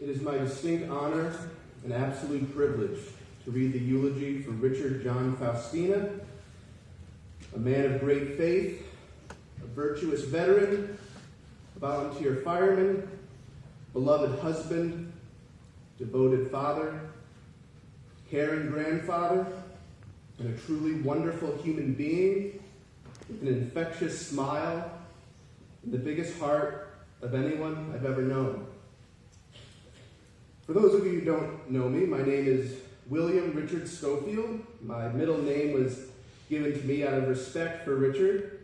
It is my distinct honor and absolute privilege to read the eulogy for Richard John Faustina, a man of great faith, a virtuous veteran, a volunteer fireman, beloved husband, devoted father, caring grandfather, and a truly wonderful human being with an infectious smile and the biggest heart of anyone I've ever known. For those of you who don't know me, my name is William Richard Schofield. My middle name was given to me out of respect for Richard,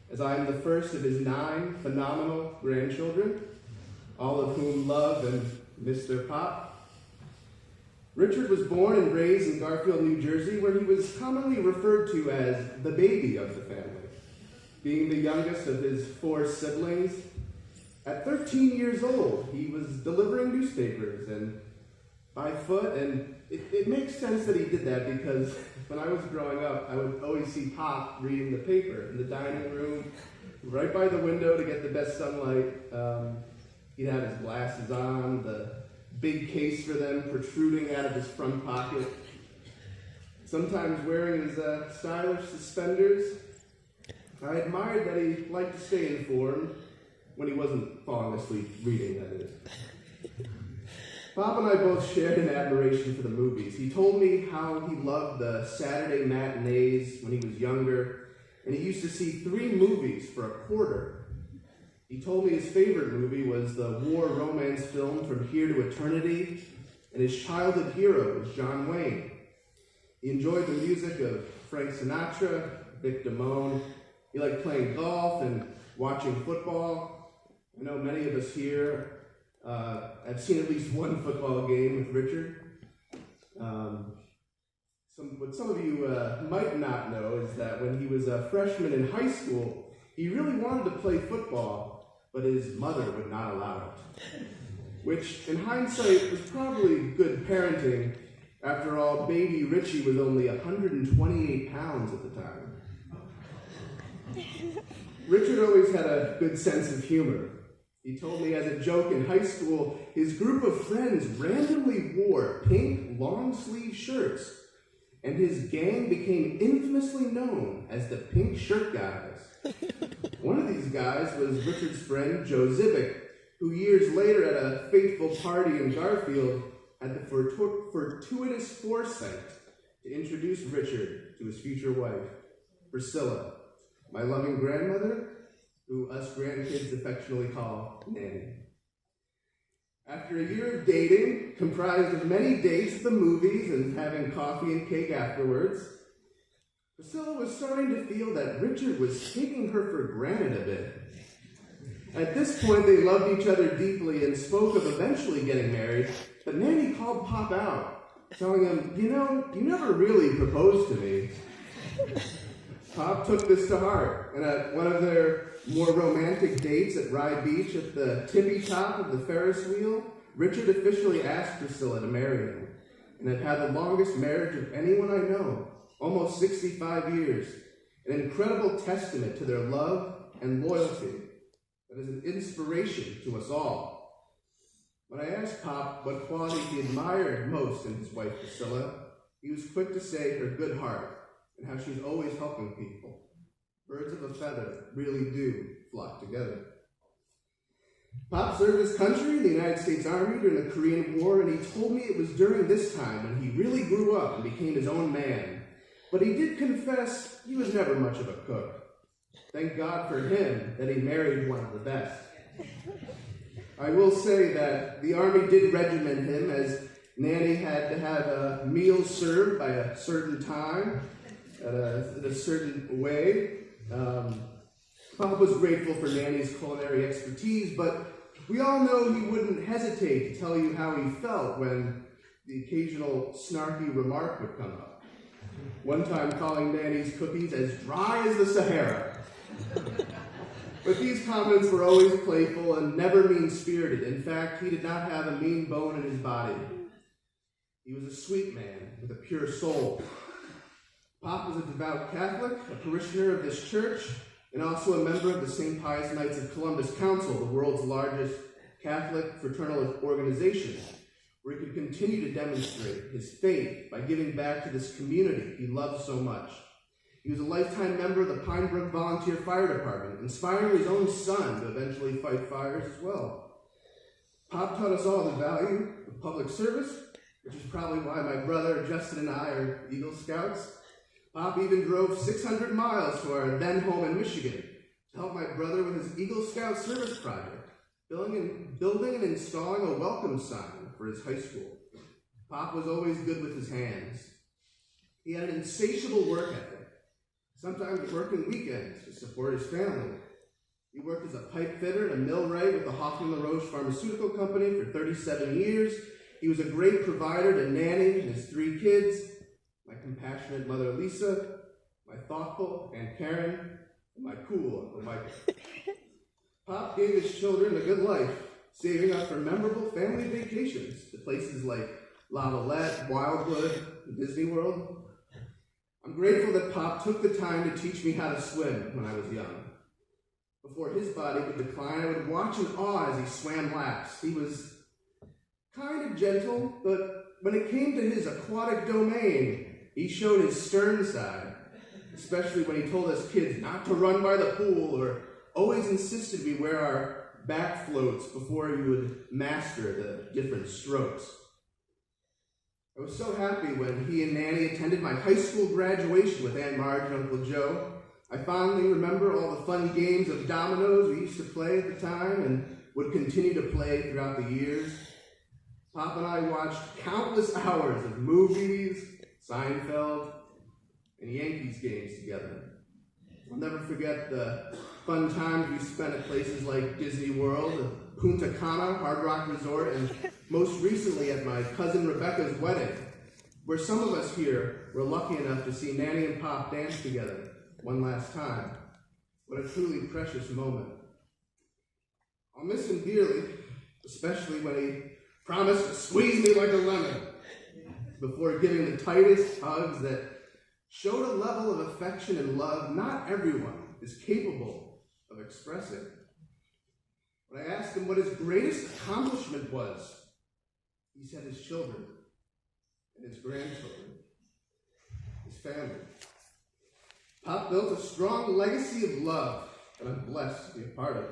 as I am the first of his 9 phenomenal grandchildren, all of whom love and miss their pop. Richard was born and raised in Garfield, New Jersey, where he was commonly referred to as the baby of the family. Being the youngest of his 4 siblings, at 13 years old, he was delivering newspapers and by foot, and it makes sense that he did that because when I was growing up, I would always see Pop reading the paper in the dining room, right by the window to get the best sunlight. He'd have his glasses on, the big case for them protruding out of his front pocket, sometimes wearing his stylish suspenders. I admired that he liked to stay informed when he wasn't falling asleep reading, that is. Bob and I both shared an admiration for the movies. He told me how he loved the Saturday matinees when he was younger, and he used to see 3 movies for a quarter. He told me his favorite movie was the war romance film From Here to Eternity, and his childhood hero was John Wayne. He enjoyed the music of Frank Sinatra, Vic Damone. He liked playing golf and watching football. I know many of us here have seen at least one football game with Richard. What some of you might not know is that when he was a freshman in high school, he really wanted to play football, but his mother would not allow it. Which, in hindsight, was probably good parenting. After all, baby Richie was only 128 pounds at the time. Richard always had a good sense of humor. He told me as a joke in high school, his group of friends randomly wore pink long-sleeve shirts, and his gang became infamously known as the Pink Shirt Guys. One of these guys was Richard's friend Joe Zibick, who years later at a fateful party in Garfield had the fortuitous foresight to introduce Richard to his future wife, Priscilla, my loving grandmother, who us grandkids affectionately call Nanny. After a year of dating, comprised of many dates at the movies and having coffee and cake afterwards, Priscilla was starting to feel that Richard was taking her for granted a bit. At this point, they loved each other deeply and spoke of eventually getting married, but Nanny called Pop out, telling him, you never really proposed to me. Pop took this to heart, and at one of their more romantic dates at Rye Beach at the tippy top of the Ferris wheel, Richard officially asked Priscilla to marry him, and have had the longest marriage of anyone I know, almost 65 years, an incredible testament to their love and loyalty that is an inspiration to us all. When I asked Pop what quality he admired most in his wife Priscilla, he was quick to say her good heart and how she's always helping people. Birds of a feather really do flock together. Pop served his country in the United States Army during the Korean War, and he told me it was during this time when he really grew up and became his own man. But he did confess he was never much of a cook. Thank God for him that he married one of the best. I will say that the Army did regiment him, as Nanny had to have meals served by a certain time, in a certain way. Pop was grateful for Nanny's culinary expertise, but we all know he wouldn't hesitate to tell you how he felt when the occasional snarky remark would come up. One time calling Nanny's cookies as dry as the Sahara. But these comments were always playful and never mean-spirited. In fact, he did not have a mean bone in his body. He was a sweet man with a pure soul. Pop was a devout Catholic, a parishioner of this church, and also a member of the St. Pius Knights of Columbus Council, the world's largest Catholic fraternal organization where he could continue to demonstrate his faith by giving back to this community he loved so much. He was a lifetime member of the Pine Brook Volunteer Fire Department, inspiring his own son to eventually fight fires as well. Pop taught us all the value of public service, which is probably why my brother Justin and I are Eagle Scouts. Pop even drove 600 miles to our then home in Michigan to help my brother with his Eagle Scout service project, building and installing a welcome sign for his high school. Pop was always good with his hands. He had an insatiable work ethic, sometimes working weekends to support his family. He worked as a pipe fitter and a millwright with the Hoffman LaRoche Pharmaceutical Company for 37 years. He was a great provider to Nanny and his 3 kids, my compassionate mother Lisa, my thoughtful Aunt Karen, and my cool Uncle Michael. Pop gave his children a good life, saving up for memorable family vacations to places like La Valette, Wildwood, and Disney World. I'm grateful that Pop took the time to teach me how to swim when I was young. Before his body would decline, I would watch in awe as he swam laps. He was kind of gentle, but when it came to his aquatic domain, he showed his stern side, especially when he told us kids not to run by the pool or always insisted we wear our back floats before we would master the different strokes. I was so happy when he and Nanny attended my high school graduation with Aunt Marge and Uncle Joe. I fondly remember all the fun games of dominoes we used to play at the time and would continue to play throughout the years. Pop and I watched countless hours of movies, Seinfeld, and Yankees games together. I'll never forget the fun times we spent at places like Disney World, Punta Cana, Hard Rock Resort, and most recently at my cousin Rebecca's wedding, where some of us here were lucky enough to see Nanny and Pop dance together one last time. What a truly precious moment. I'll miss him dearly, especially when he promised to squeeze me like a lemon before giving the tightest hugs that showed a level of affection and love not everyone is capable of expressing. When I asked him what his greatest accomplishment was, he said his children and his grandchildren, his family. Pop built a strong legacy of love that I'm blessed to be a part of.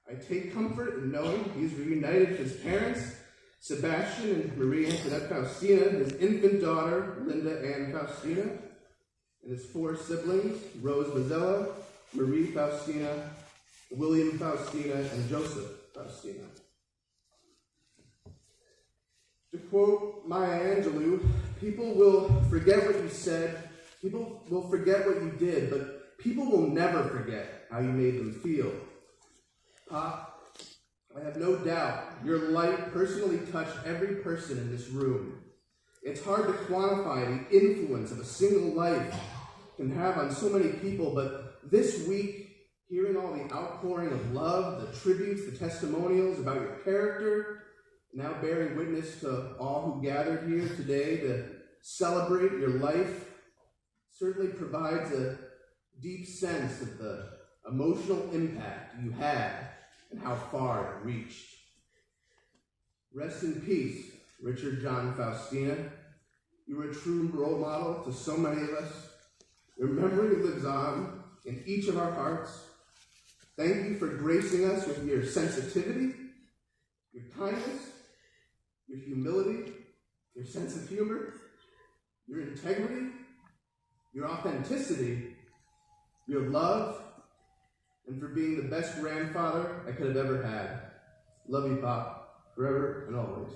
I take comfort in knowing he's reunited with his parents, Sebastian and Marie Antoinette Faustina, his infant daughter, Linda Ann Faustina, and his 4 siblings, Rose Mazzella, Marie Faustina, William Faustina, and Joseph Faustina. To quote Maya Angelou, people will forget what you said, people will forget what you did, but people will never forget how you made them feel. Pop, I have no doubt your light personally touched every person in this room. It's hard to quantify the influence of a single life can have on so many people, but this week, hearing all the outpouring of love, the tributes, the testimonials about your character, now bearing witness to all who gathered here today to celebrate your life, certainly provides a deep sense of the emotional impact you had and how far it reached. Rest in peace, Richard John Faustina. You were a true role model to so many of us. Your memory lives on in each of our hearts. Thank you for gracing us with your sensitivity, your kindness, your humility, your sense of humor, your integrity, your authenticity, your love, and for being the best grandfather I could have ever had. Love you, Pop, forever and always.